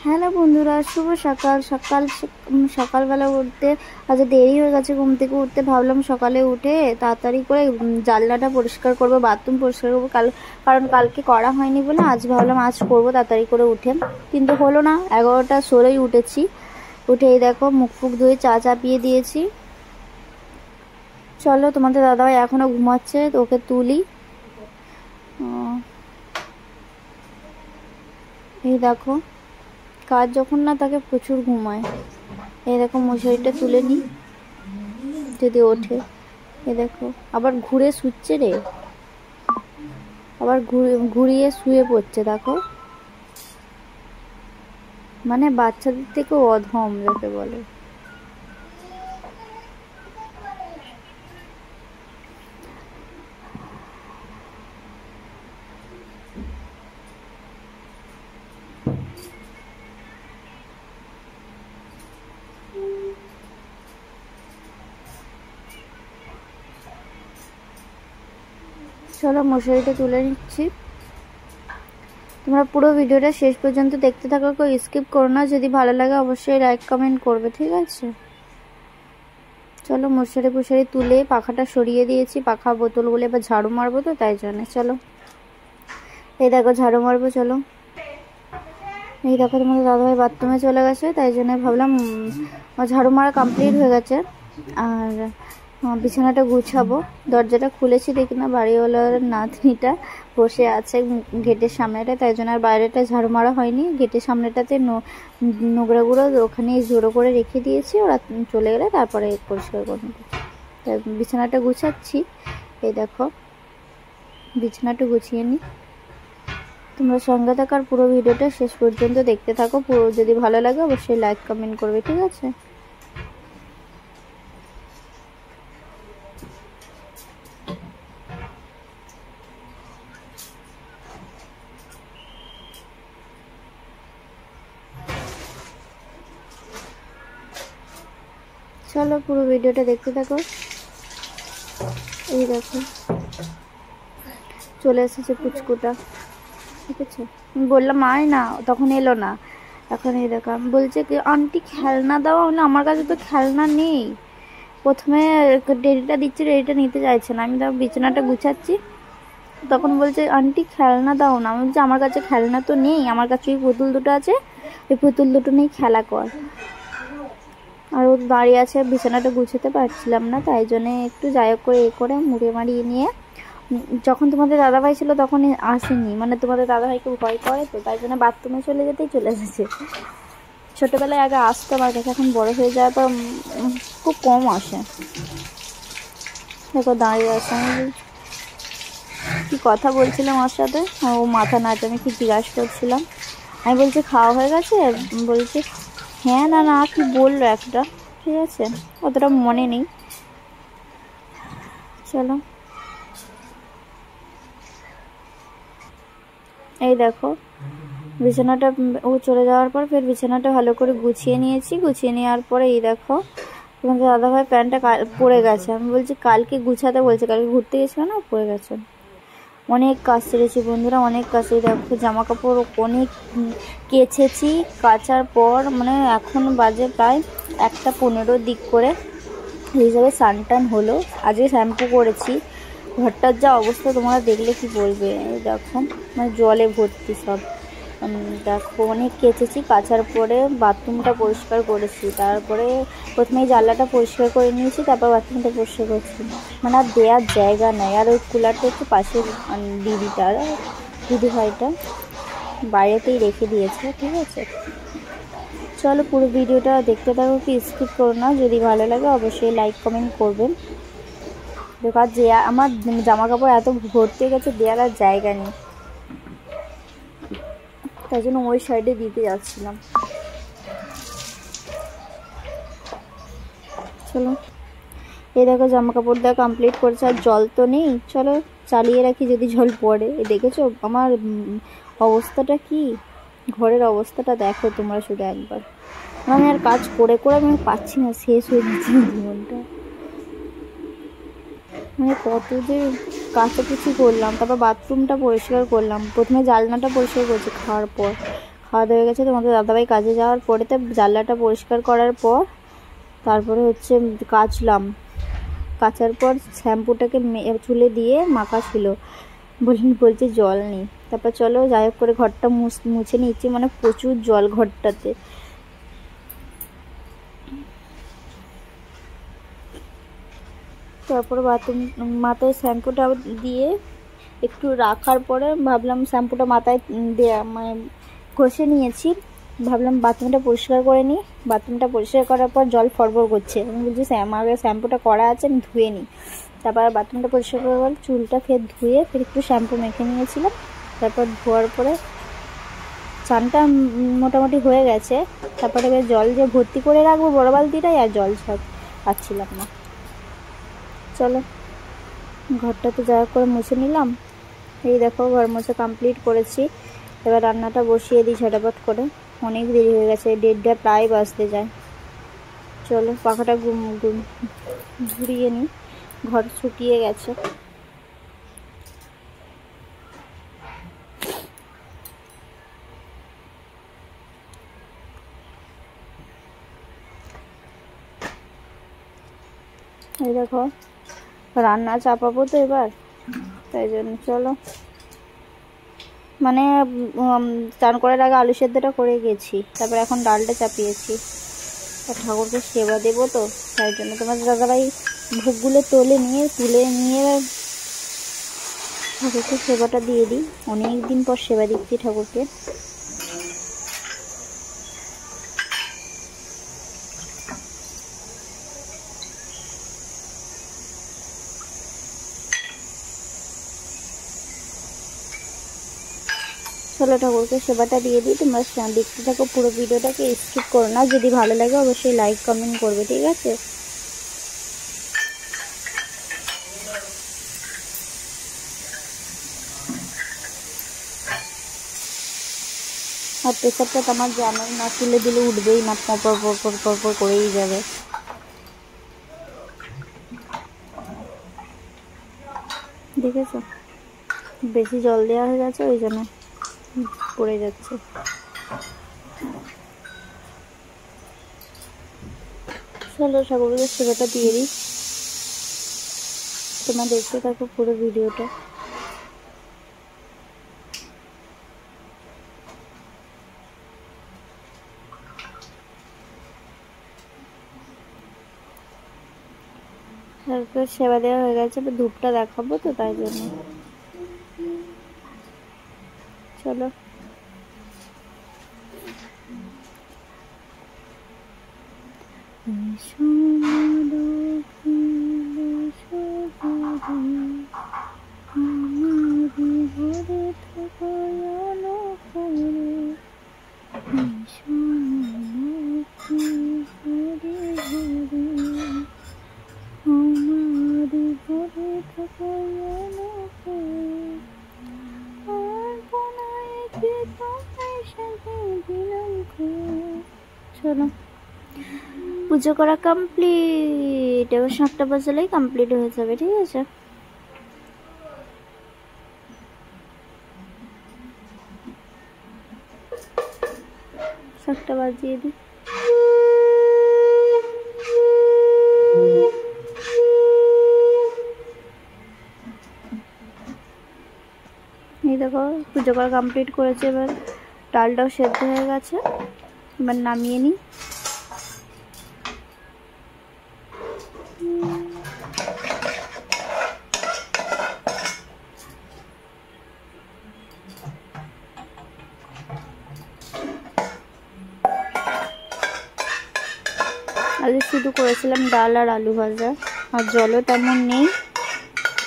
Hello বন্ধুরা, শুভ সকাল। সকালবেলা উঠতে আজ দেরি হয়ে গেছে, ঘুম থেকে উঠতে। ভাবলাম সকালে উঠে তাড়াতাড়ি করে জানলাটা পরিষ্কার করবো, বাথরুম পরিষ্কার করবো। কারণ কালকে করা হয়নি বলে আজ ভাবলাম আজ করবো তাড়াতাড়ি করে উঠে, কিন্তু হলো না। 11টা 16ই উঠেছি। উঠে এই দেখো মুখ ফুক ধুয়ে চা চাপিয়ে দিয়েছি। চলো, তোমাদের দাদাভাই এখনো ঘুমাচ্ছে, তো ওকে তুলি। এই দেখো, কাজ যখন না তাকে প্রচুর ঘুমায়। এই দেখো মশারিটা তুলে নিই যদি ওঠে। এ দেখো আবার ঘুরে শুচ্ছে রে, আবার ঘুরিয়ে শুয়ে পড়ছে। দেখো, মানে বাচ্চাদের থেকে অধম যাকে বলে। চলো মশারিটা তুলে নিচ্ছি। তোমরা পুরো ভিডিওটা শেষ পর্যন্ত দেখতে থাকো, কেউ স্কিপ করো না। যদি ভালো লাগে অবশ্যই লাইক কমেন্ট করবে, ঠিক আছে? চলো মশারি তুলে পাখাটা সরিয়ে দিয়েছি। পাখা বোতলগুলো এবার ঝাড়ু মারবো, তো তাই জন্য চলো। এই দেখো ঝাড়ু মারবো, চলো। এই দেখো তোমাদের দাদাভাই বাথরুমে চলে গেছে, তাই জন্য ভাবলাম ঝাড়ু মারা কমপ্লিট হয়ে গেছে। আর বিছানাটা গুছাবো। দরজাটা খুলেছি, দেখি না বাড়িওয়ালার নাতনিটা বসে আছে গেটের সামনেটা, তাই জন্য আর বাইরেটা ঝাড়ু মারা হয়নি। গেটের সামনেটাতে নোংরাগুলো ওখানে জড়ো করে রেখে দিয়েছি, ওরা চলে গেলে তারপরে পরিষ্কার করবো। বিছানাটা গুছাচ্ছি। এই দেখো বিছানাটা গুছিয়ে নিই। তোমরা সঙ্গে থাকার পুরো ভিডিওটা শেষ পর্যন্ত দেখতে থাকো। পুরো যদি ভালো লাগে অবশ্যই লাইক কমেন্ট করবে, ঠিক আছে? চলো পুরো ভিডিওটা দেখতে থাকো। এই দেখো চলে এসেছে পুচকুটা, ঠিক আছে? বললাম আয় না, তখন এলো না। এখন এই দেখো আমি বলছে কি আন্টি খেলনা দাও, আমার কাছে তো খেলনা নেই। প্রথমে ডেরিটা দিচ্ছে, ডেরিটা নিতে চাইছে না। আমি তখন বিছানাটা গুছাচ্ছি, তখন বলছে আন্টি খেলনা দাও না। আমি বলছি আমার কাছে খেলনা তো নেই, আমার কাছে ওই পুতুল দুটো আছে, ওই পুতুল দুটো নিয়ে খেলা কর। আর ও দাঁড়িয়ে আছে, বিছানাটা গুছাতে পারছিলাম না, তাই জন্যে একটু যাই হোক করে করে মুড়ে মারিয়ে নিয়ে, যখন তোমাদের দাদাভাই ছিল তখন আসেনি, মানে তোমাদের দাদাভাইকে ভয় করে, তো তাই জন্য বাথরুমে চলে যেতেই চলে এসেছে। ছোটোবেলায় আগে আসতো আমার কাছে, এখন বড় হয়ে যাওয়ার পর খুব কম আসে। দেখো দাঁড়িয়ে আছে। আমি কি কথা বলছিলাম ওর সাথে, ও মাথা নাচ, আমি কি জিজ্ঞাসা করছিলাম। আমি বলছি খাওয়া হয়ে গেছে, বলছি হ্যাঁ না না কি বললো একটা, ঠিক আছে? অতটা মনে নেই। চলো এই দেখো বিছানাটা ও চলে যাওয়ার পর ফের বিছানাটা ভালো করে গুছিয়ে নিয়েছি। গুছিয়ে নেওয়ার পরে এই দেখো তোমাদের দাদাভাই প্যান্টটা পড়ে গেছে। আমি বলছি কালকে গুছাতে বলছে, কালকে ঘুরতে গেছিল না, পড়ে গেছে। অনেক কাজ ছেড়েছি বন্ধুরা, অনেক কাজ। দেখো জামা কাপড় অনেক কেচেছি, কাচার পর মানে এখন বাজে প্রায় 1:15 দিক করে। এই হিসাবে স্নান টান হলো, আজকে শ্যাম্পু করেছি। ঘরটার যা অবস্থা তোমরা দেখলে কি বলবে। এই দেখো মানে জলে ভর্তি সব। দেখো অনেক কেচেছি, কাচার পরে বাথরুমটা পরিষ্কার করেছি। তারপরে প্রথমেই জানলাটা পরিষ্কার করে নিয়েছি, তারপর বাথরুমটা পরিষ্কার করেছি। মানে আর দেওয়ার জায়গা নেই। আর ওই কুলারটা একটু পাশে দিদিভাইটা বাইরেতেই রেখে দিয়েছে, ঠিক আছে? চলো পুরো ভিডিওটা দেখতে থাকো, কি স্কিপ করো না। যদি ভালো লাগে অবশ্যই লাইক কমেন্ট করবেন। দেখো আর যে আমার জামা কাপড় এত ভর্তি হয়ে গেছে, দেওয়ার আর জায়গা নেই, তাই জন্য ওই সাইডে দিতে যাচ্ছিলাম। চলো এই দেখো জামা কাপড় দেওয়া কমপ্লিট করেছে, আর জল তো নেই। চলো চালিয়ে রাখি, যদি জল পড়ে। দেখেছো আমার অবস্থাটা কি, ঘরের অবস্থাটা দেখো তোমরা শুধু একবার। আমি আর কাজ করে করে আমি পাচ্ছি না, শেষ হয়ে যাচ্ছে জীবনটা। মানে কত যে কাছাকুচি করলাম, তারপর বাথরুমটা পরিষ্কার করলাম। প্রথমে জানলাটা পরিষ্কার করছি খাওয়ার পর, খাওয়া হয়ে গেছে। তোমাদের দাদাভাই কাজে যাওয়ার পরে তো জানলাটা পরিষ্কার করার পর তারপরে হচ্ছে কাচার পর শ্যাম্পুটাকে চুলে দিয়ে মাখা ছিল, বলছে জল নেই। তারপর চলো যাই হোক করে ঘরটা মুছে নিচ্ছি, মানে প্রচুর জল ঘরটাতে। তারপর মাথায় শ্যাম্পুটা দিয়ে একটু রাখার পরে ভাবলাম শ্যাম্পুটা মাথায় দেয়া মানে ঘষে নিয়েছি, ভাবলাম বাথরুমটা পরিষ্কার করে নিই। বাথরুমটা পরিষ্কার করার পর জল ফরফর করছে, আমি বলছি আমার শ্যাম্পুটা করা আছে, আমি ধুয়ে নিই। তারপর বাথরুমটা পরিষ্কার করার পর চুলটা ফের ধুয়ে ফের একটু শ্যাম্পু মেখে নিয়েছিলাম। তারপর ধোয়ার পরে চানটা মোটামুটি হয়ে গেছে। তারপরে জল যে ভর্তি করে রাখবো বড় বালতিটাই, আর জল পাচ্ছিলাম না। চলো ঘরটা তো যা করে মুছে নিলাম। এই দেখো ঘর মোছা কমপ্লিট করেছি। এবার রান্নাটা বসিয়ে দিই ঝটাপট করে, অনেক দেরি হয়ে গেছে, 1:30টা প্রায় বাজতে যায়। চলো পাখাটা ঘুরিয়ে নিই, ঘর শুকিয়ে গেছে। এই দেখো রান্না চাপাবো তো এবার, তাই জন্য চলো মানে চান করার আগে আলু সেদ্ধটা করে গেছি, তারপর এখন ডালটা চাপিয়েছি। আর ঠাকুরকে সেবা দেবো তো, তাই জন্য তোমার দাদাভাই ভোগগুলো তুলে নিয়ে ঠাকুরকে সেবাটা দিয়ে দিই। অনেক দিন পর সেবা দিচ্ছি ঠাকুরকে। চলো ঠাকুরকে সেবাটা দিয়ে দিই। তোমরা দেখতে থাকো পুরো ভিডিওটাকে, স্কিপ করো না। যদি ভালো লাগে অবশ্যই লাইক কমেন্ট করবে, ঠিক আছে? আর প্রেসারটা তো আমার জানোই না, তুলে দিলে উঠবেই না, পর করেই যাবে। দেখেছো বেশি জল দেওয়া হয়ে গেছে, ওই জন্য পড়ে যাচ্ছে। চলো ঠাকুরকে সেবাটা দিয়ে দিই, তোমরা দেখতে থাকো পুরো ভিডিওটা। ঠাকুরের সেবা দেওয়া হয়ে গেছে, ধূপটা দেখাবো তো, তাই জন্য চলো। চলো পুজো করা কমপ্লিট, এবার 7টা বাজলেই কমপ্লিট হয়ে যাবে, ঠিক আছে? সাতটা বাজিয়ে দিই। এই দেখো পুজো করা কমপ্লিট করেছে, এবার ডালটাও সেদ্ধ হয়ে গেছে, এবার নামিয়ে নিই। আজকে শুধু করেছিলাম ডাল আর আলু ভাজা, আর জলও তেমন নেই,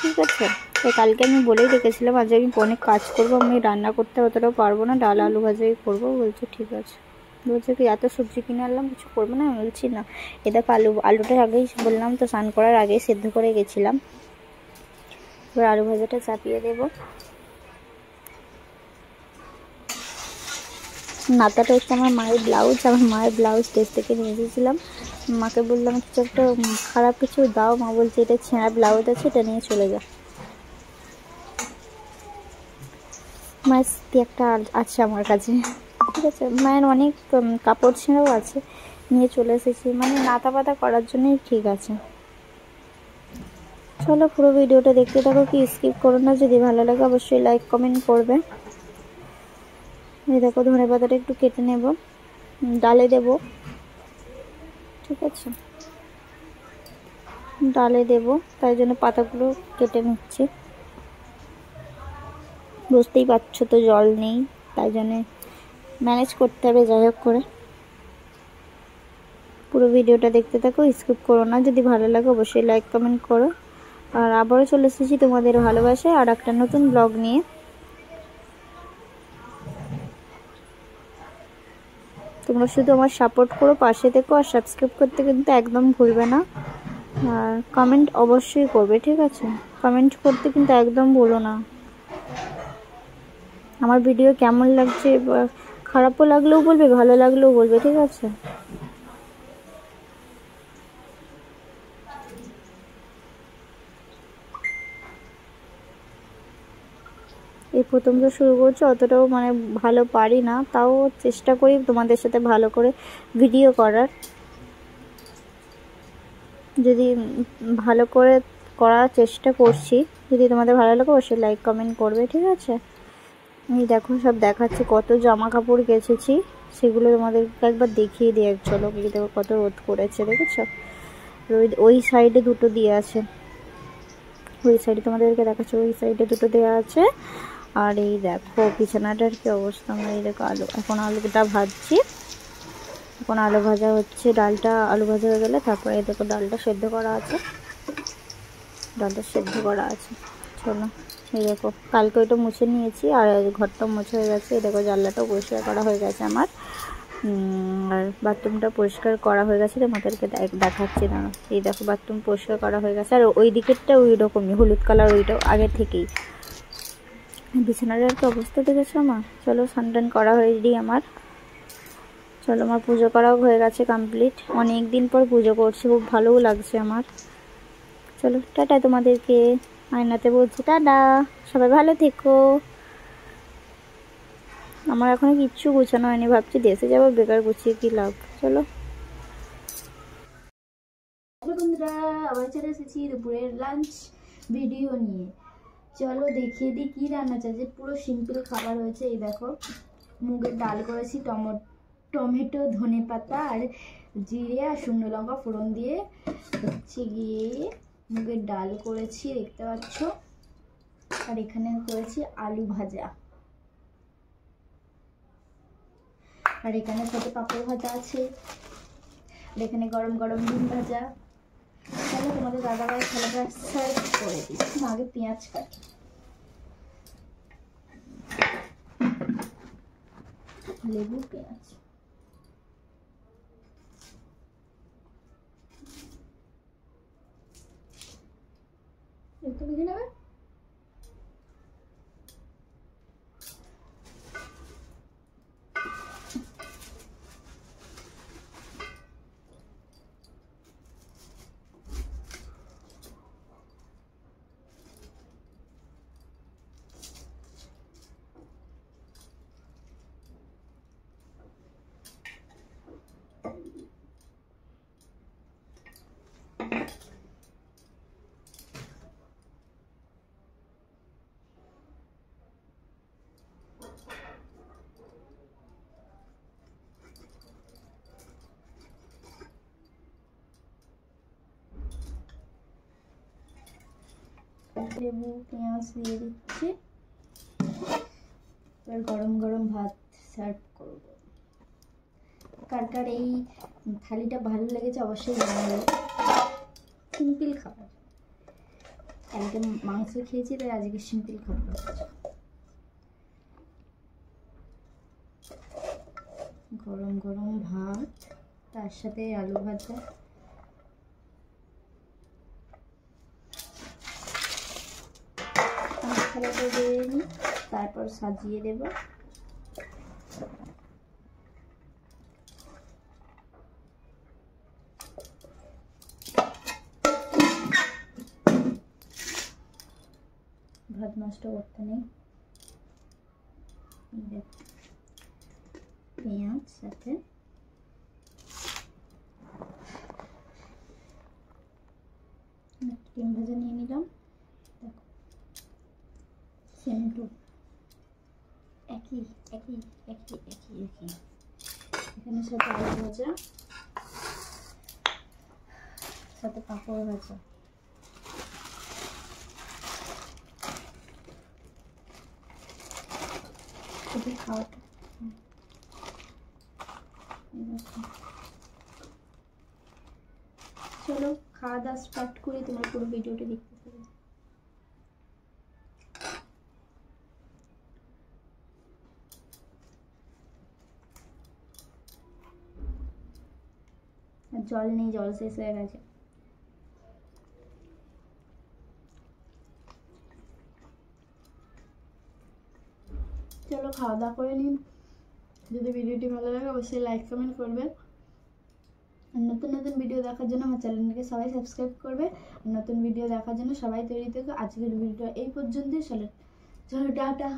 ঠিক আছে? তো কালকে আমি বলেই রেখেছিলাম আজ আমি অনেক কাজ করবো, আমি রান্না করতে অতটাও পারবো না, ডাল আলু ভাজাই করবো। বলছে ঠিক আছে। বলছে কি এত সবজি কিনে আনলাম, কিছু করবো না? আমি বলছি না। এ দেখো আলুটা আগেই বললাম তো, স্নান করার আগেই সেদ্ধ করে গেছিলাম। এবার আলু ভাজাটা চাপিয়ে দেবো। নাতাটা হচ্ছে আমার মায়ের ব্লাউজ টেস্ট থেকে নিয়ে এসেছিলাম। মাকে বললাম কিছু একটা খারাপ কিছু দাও, মা বলছে এটা ছেঁড়া ব্লাউজ আছে, এটা নিয়ে চলে যা। মাস্তি একটা আছে আমার কাছে, ঠিক আছে। মায়ের অনেক কাপড় ছেঁড়াও আছে, নিয়ে চলে এসেছি, মানে নাতা পাতা করার জন্যই ঠিক আছে। চলো পুরো ভিডিওটা দেখতে থাকো, কি স্কিপ করো না। যদি ভালো লাগে অবশ্যই লাইক কমেন্ট করবে। এই দেখো ধনে পাতাটা একটু কেটে নেব, ডালে দেব, ঠিক আছে, ডালে দেব, তাই জন্য পাতাগুলো কেটে নিচ্ছি। বুঝতেই পারছো তো জল নেই, তাই জন্য ম্যানেজ করতে হবে। যাই হোক করে পুরো ভিডিওটা দেখতে থাকো, স্কিপ করো না। যদি ভালো লাগে অবশ্যই লাইক কমেন্ট করো। আর আবারও চলে এসেছি তোমাদের ভালোবাসায় আর একটা নতুন ব্লগ নিয়ে। তোমরা শুধু আমার সাপোর্ট করো, পাশে থেকো, আর সাবস্ক্রাইব করতে কিন্তু একদম ভুলবে না। আর কমেন্ট অবশ্যই করবে, ঠিক আছে, কমেন্ট করতে কিন্তু একদম ভুলো না। আমার ভিডিও কেমন লাগছে, খারাপও লাগলেও বলবে, ভালো লাগলেও বলবে, ঠিক আছে। এই প্রথম তো শুরু করছি, অতটাও মানে ভালো পারি না, তাও চেষ্টা করি তোমাদের সাথে ভালো করে ভিডিও করার। যদি ভালো করে করার চেষ্টা করছি, যদি তোমাদের ভালো লাগে অবশ্যই লাইক কমেন্ট করবে, ঠিক আছে। এই দেখো সব দেখাচ্ছি, কত জামা কাপড় কেচেছি, সেগুলো তোমাদেরকে একবার দেখিয়ে দিই। চলো কি দেখো কত রোদ করেছে, দেখেছো। ওই সাইডে দুটো দিয়ে আছে, ওই সাইডে তোমাদেরকে দেখাচ্ছি, ওই সাইডে দুটো দেওয়া আছে। আর এই দেখো বিছানাটার কি অবস্থা। আমরা এই দেখো এখন আলুটা ভাজছি, এখন আলু ভাজা হচ্ছে। ডালটা আলু ভাজা হয়ে গেলে তারপরে এই দেখো ডালটা সেদ্ধ করা আছে, ডালটা সেদ্ধ করা আছে। চলো এই দেখো কালকে ওইটা মুছে নিয়েছি, আর ঘরটা মুছে হয়ে গেছে। এই দেখো জানলাটাও পরিষ্কার করা হয়ে গেছে আমার, আর বাথরুমটা পরিষ্কার করা হয়ে গেছে। তোমাদেরকে দেখাচ্ছি না। এই দেখো বাথরুম পরিষ্কার করা হয়ে গেছে, আর ওই দিকেরটা ওই রকমই হলুদ কালার, ওইটাও আগে থেকেই। বিছানাটার তো অবস্থা দেখেছো আমার। চলো স্নান করা হয়নি আমার। চলো আমার পুজো করাও হয়ে গেছে কমপ্লিট। অনেক দিন পর পুজো করছি, খুব ভালোও লাগছে আমার। চলো টাটা, তোমাদেরকে আয়নাতে বলছি টাটা, সবাই ভালো থেকো। আমার এখনো কিচ্ছু গুছানো হয়নি, ভাবছি দেশে যাবো, বেকার গুছিয়ে কি লাভ। চলো বন্ধুরা, আবার চলে এসেছি দুপুরের লাঞ্চ ভিডিও নিয়ে। চলো দেখিয়ে দিই কি রান্না চাইছে। পুরো সিম্পল খাবার হয়েছে। এই দেখো মুগের ডাল করেছি, টমেটো ধনে পাতা আর জিরে আর শুকনো লঙ্কা ফোড়ন দিয়ে হচ্ছে গিয়ে মুগের ডাল করেছি, দেখতে পাচ্ছ। আর এখানে করেছি আলু ভাজা, আর এখানে সাথে পাঁপড় ভাজা আছে, আর এখানে গরম গরম ডিম ভাজা। তাহলে তোমাদের দাদাভাই খাবারটা সার্ভ করে দিই। আগে পেঁয়াজ কাটি, লেবু পেঁয়াজ, একটু লিখে নেবে। লেবু পেঁয়াজ দিয়ে দিচ্ছি। এবার গরম গরম ভাত সার্ভ করব। কার কার এই থালিটা ভালো লেগেছে অবশ্যই জানাবে। সিম্পল খাবার, কালকে মাংস খেয়েছি তাই আজকে সিম্পল খাবার। গরম গরম ভাত, তার সাথে আলু ভাজা। থালাটা দিয়ে নিই, তারপর সাজিয়ে দেব। ভাত নষ্ট করতে নেই। পেঁয়াজ সাথে ডিম ভাজা নিয়ে নিলাম। দেখো সেম টু একই একই একই একই একই। এখানে সাথে আলু ভাজা সাথে পাঁপড় ভাজা। খাওয়াটা চলো খাওয়া দাওয়া স্টার্ট করি, তোমরা পুরো ভিডিওটা দেখতে থাকো। জল নেই, জল শেষ হয়ে গেছে। চলো খাওয়া দাওয়া করে নিন। যদি ভিডিওটি ভালো লাগে অবশ্যই লাইক কমেন্ট করবে। আর নতুন নতুন ভিডিও দেখার জন্য আমার চ্যানেলটাকে সবাই সাবস্ক্রাইব করবে। আর নতুন ভিডিও দেখার জন্য সবাই তৈরি থেকো। আজকের ভিডিও এই পর্যন্তই। চলো টাটা।